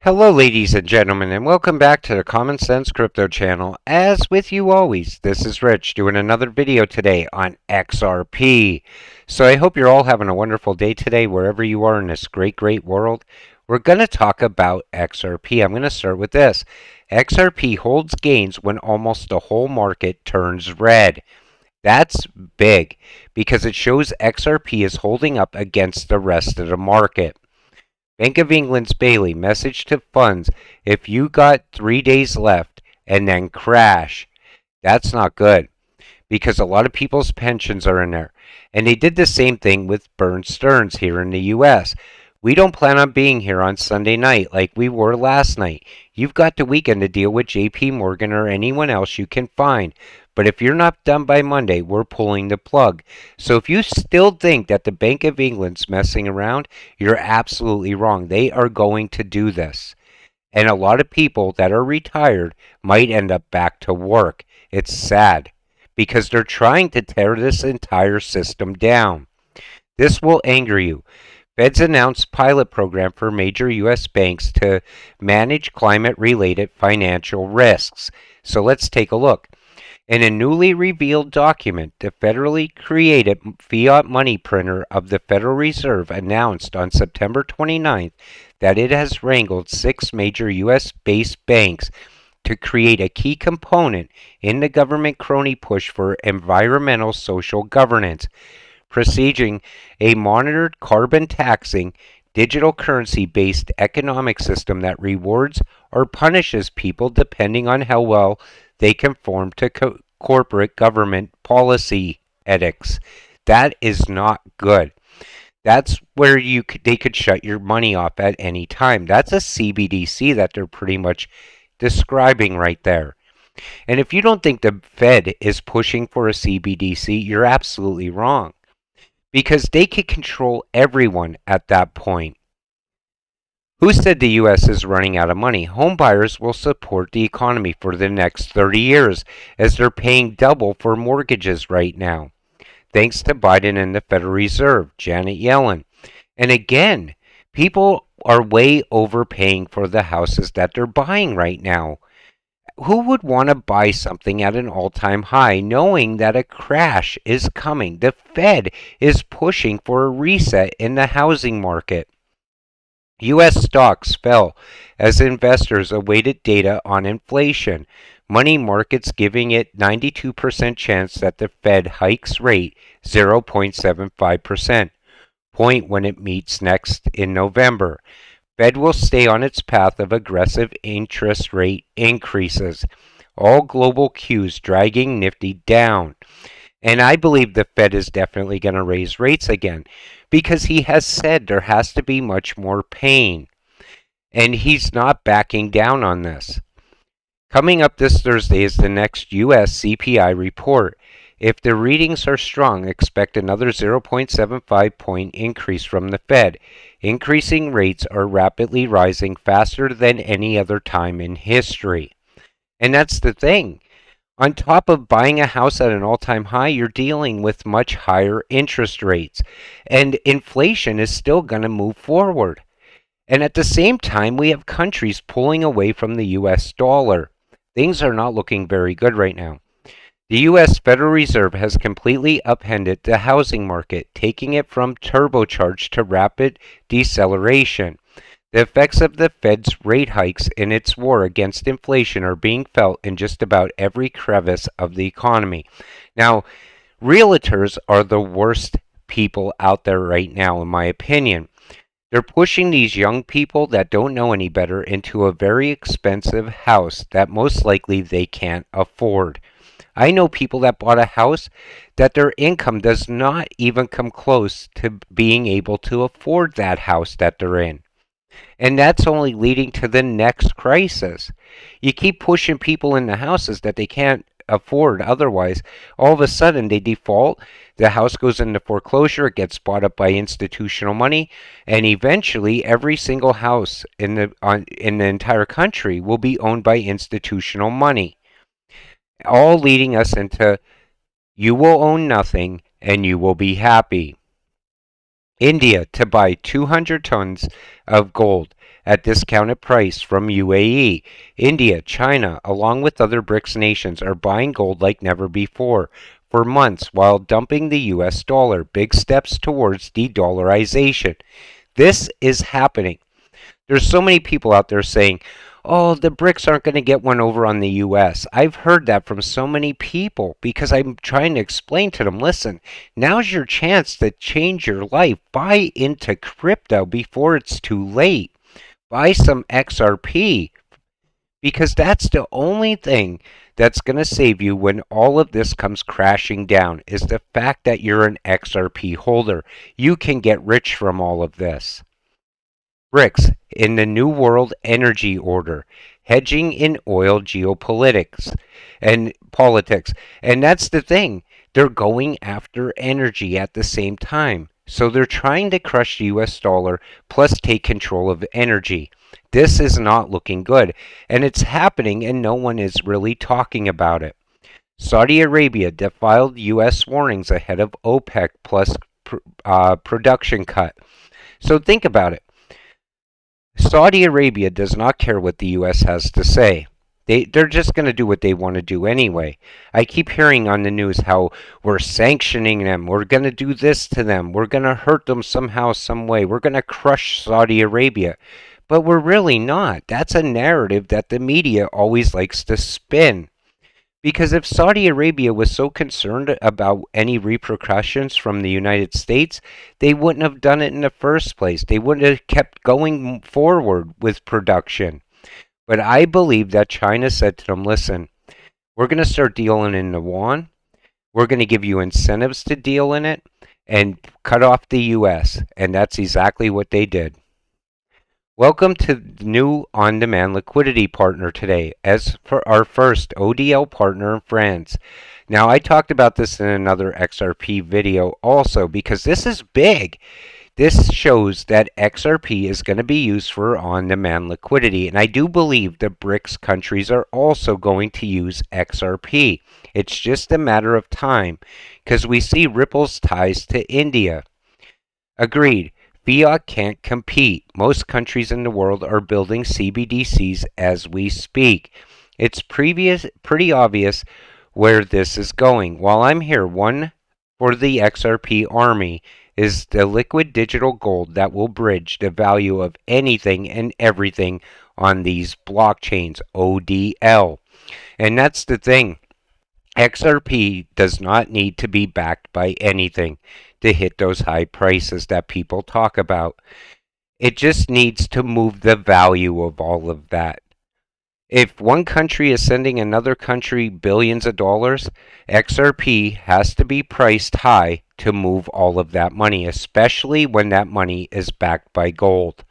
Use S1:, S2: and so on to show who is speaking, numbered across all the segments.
S1: Hello ladies and gentlemen, and welcome back to the Common Sense Crypto channel. As with you always, this is Rich doing another video today on XRP. So I hope you're all having a wonderful day today wherever you are in this great world. We're going to talk about XRP. I'm going to start with this. XRP holds gains when almost the whole market turns red. That's big because it shows XRP is holding up against the rest of the market. Bank of England's Bailey message to funds: if you got 3 days left and then crash, that's not good because a lot of people's pensions are in there. And they did the same thing with Bear Stearns here in the US. We don't plan on being here on Sunday night like we were last night. You've got the weekend to deal with JP Morgan or anyone else you can find. But if you're not done by Monday, we're pulling the plug. So if you still think that the Bank of England's messing around, you're absolutely wrong. They are going to do this. And a lot of people that are retired might end up back to work. It's sad because they're trying to tear this entire system down. This will anger you. Fed's announced pilot program for major U.S. banks to manage climate-related financial risks. So let's take a look. In a newly revealed document, the federally created fiat money printer of the Federal Reserve announced on September 29th that it has wrangled 6 major U.S.-based banks to create a key component in the government crony push for environmental social governance, presaging a monitored carbon taxing, digital currency-based economic system that rewards or punishes people depending on how well they conform to corporate government policy ethics. That is not good. That's where they could shut your money off at any time. That's a CBDC that they're pretty much describing right there. And if you don't think the Fed is pushing for a CBDC, you're absolutely wrong, because they could control everyone at that point. Who said the U.S. is running out of money? Homebuyers will support the economy for the next 30 years as they're paying double for mortgages right now, thanks to Biden and the Federal Reserve, Janet Yellen. And again, people are way overpaying for the houses that they're buying right now. Who would want to buy something at an all-time high knowing that a crash is coming? The Fed is pushing for a reset in the housing market. U.S. stocks fell as investors awaited data on inflation. Money markets giving it 92% chance that the Fed hikes rate 0.75% point when it meets next in November. Fed will stay on its path of aggressive interest rate increases. All global cues dragging Nifty down. And I believe the Fed is definitely going to raise rates again because he has said there has to be much more pain. And he's not backing down on this. Coming up this Thursday is the next U.S. CPI report. If the readings are strong, expect another 0.75 point increase from the Fed. Increasing rates are rapidly rising faster than any other time in history. And that's the thing. On top of buying a house at an all-time high, you're dealing with much higher interest rates. And inflation is still going to move forward. And at the same time, we have countries pulling away from the U.S. dollar. Things are not looking very good right now. The U.S. Federal Reserve has completely upended the housing market, taking it from turbocharged to rapid deceleration. The effects of the Fed's rate hikes in its war against inflation are being felt in just about every crevice of the economy. Now, realtors are the worst people out there right now, in my opinion. They're pushing these young people that don't know any better into a very expensive house that most likely they can't afford. I know people that bought a house that their income does not even come close to being able to afford that house that they're in. And that's only leading to the next crisis. You keep pushing people into houses that they can't afford otherwise. All of a sudden, they default. The house goes into foreclosure. It gets bought up by institutional money. And eventually, every single house in the entire country will be owned by institutional money. All leading us into, you will own nothing and you will be happy. India to buy 200 tons of gold at discounted price from UAE. India, China, along with other BRICS nations, are buying gold like never before for months while dumping the US dollar. Big steps towards de-dollarization. This is happening. There's so many people out there saying, oh, the BRICS aren't going to get one over on the US. I've heard that from so many people because I'm trying to explain to them, listen, now's your chance to change your life. Buy into crypto before it's too late. Buy some XRP because that's the only thing that's going to save you when all of this comes crashing down is the fact that you're an XRP holder. You can get rich from all of this. BRICS in the New World Energy Order, hedging in oil geopolitics and politics. And that's the thing. They're going after energy at the same time. So they're trying to crush the US dollar plus take control of energy. This is not looking good. And it's happening and no one is really talking about it. Saudi Arabia defied US warnings ahead of OPEC plus production cut. So think about it. Saudi Arabia does not care what the U.S. has to say. They're just going to do what they want to do anyway. I keep hearing on the news how we're sanctioning them. We're going to do this to them. We're going to hurt them somehow, some way. We're going to crush Saudi Arabia. But we're really not. That's a narrative that the media always likes to spin. Because if Saudi Arabia was so concerned about any repercussions from the United States, they wouldn't have done it in the first place. They wouldn't have kept going forward with production. But I believe that China said to them, listen, we're going to start dealing in the yuan. We're going to give you incentives to deal in it and cut off the U.S. And that's exactly what they did. Welcome to the new on-demand liquidity partner today, as for our first ODL partner in France. Now, I talked about this in another XRP video also because this is big. This shows that XRP is going to be used for on-demand liquidity, and I do believe the BRICS countries are also going to use XRP. It's just a matter of time because we see Ripple's ties to India. Agreed. Fiat can't compete. Most countries in the world are building CBDCs as we speak. It's pretty obvious where this is going. While I'm here, one for the XRP army is the liquid digital gold that will bridge the value of anything and everything on these blockchains, ODL. And that's the thing. XRP does not need to be backed by anything to hit those high prices that people talk about. It just needs to move the value of all of that. If one country is sending another country billions of dollars, XRP has to be priced high to move all of that money, especially when that money is backed by gold.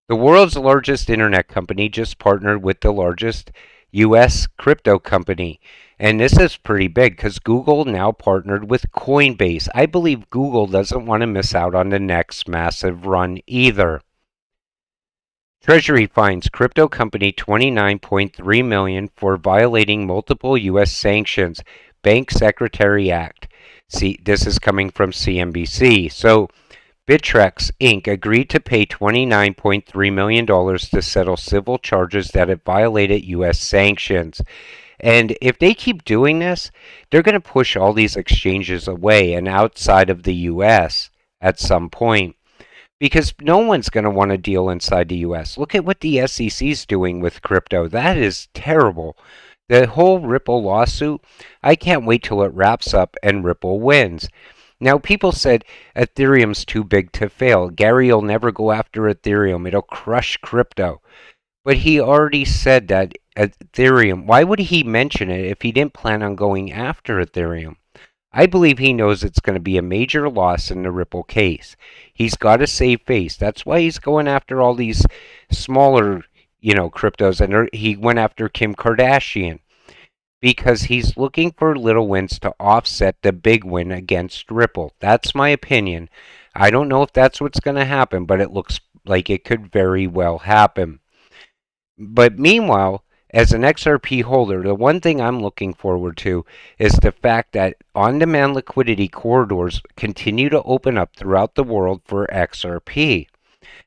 S1: The world's largest internet company just partnered with the largest U.S. crypto company. And this is pretty big because Google now partnered with Coinbase. I believe Google doesn't want to miss out on the next massive run either. Treasury fines crypto company $29.3 million for violating multiple U.S. sanctions. Bank Secretary Act. See, this is coming from CNBC. So, Bittrex Inc. agreed to pay $29.3 million to settle civil charges that it violated U.S. sanctions. And if they keep doing this, they're going to push all these exchanges away and outside of the U.S. at some point. Because no one's going to want to deal inside the U.S. Look at what the SEC is doing with crypto. That is terrible. The whole Ripple lawsuit, I can't wait till it wraps up and Ripple wins. Now, people said Ethereum's too big to fail. Gary will never go after Ethereum. It'll crush crypto. But he already said that Ethereum, why would he mention it if he didn't plan on going after Ethereum? I believe he knows it's going to be a major loss in the Ripple case. He's got to save face. That's why he's going after all these smaller, cryptos. And he went after Kim Kardashian because he's looking for little wins to offset the big win against Ripple. That's my opinion. I don't know if that's what's going to happen, but it looks like it could very well happen. But meanwhile, as an XRP holder, the one thing I'm looking forward to is the fact that on-demand liquidity corridors continue to open up throughout the world for XRP.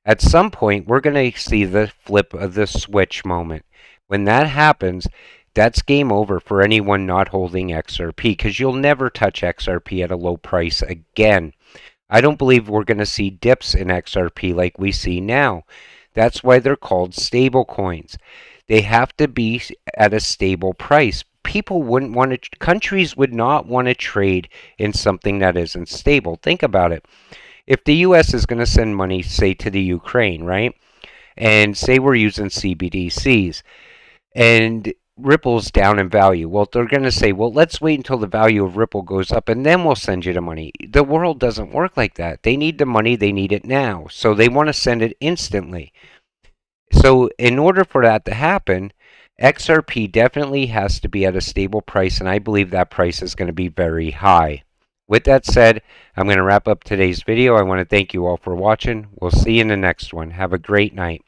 S1: At some point, we're going to see the flip of the switch moment. When that happens, that's game over for anyone not holding XRP, because you'll never touch XRP at a low price again. I don't believe we're going to see dips in XRP like we see now. That's why they're called stable coins. They have to be at a stable price. People wouldn't want to, countries would not want to trade in something that isn't stable. Think about it. If the US is going to send money, say, to the Ukraine, right? And say we're using CBDCs and Ripple's down in value. Well, they're going to say, well, let's wait until the value of Ripple goes up and then we'll send you the money. The world doesn't work like that. They need the money, they need it now. So they want to send it instantly. So in order for that to happen, XRP definitely has to be at a stable price, and I believe that price is going to be very high. With that said, I'm going to wrap up today's video. I want to thank you all for watching. We'll see you in the next one. Have a great night.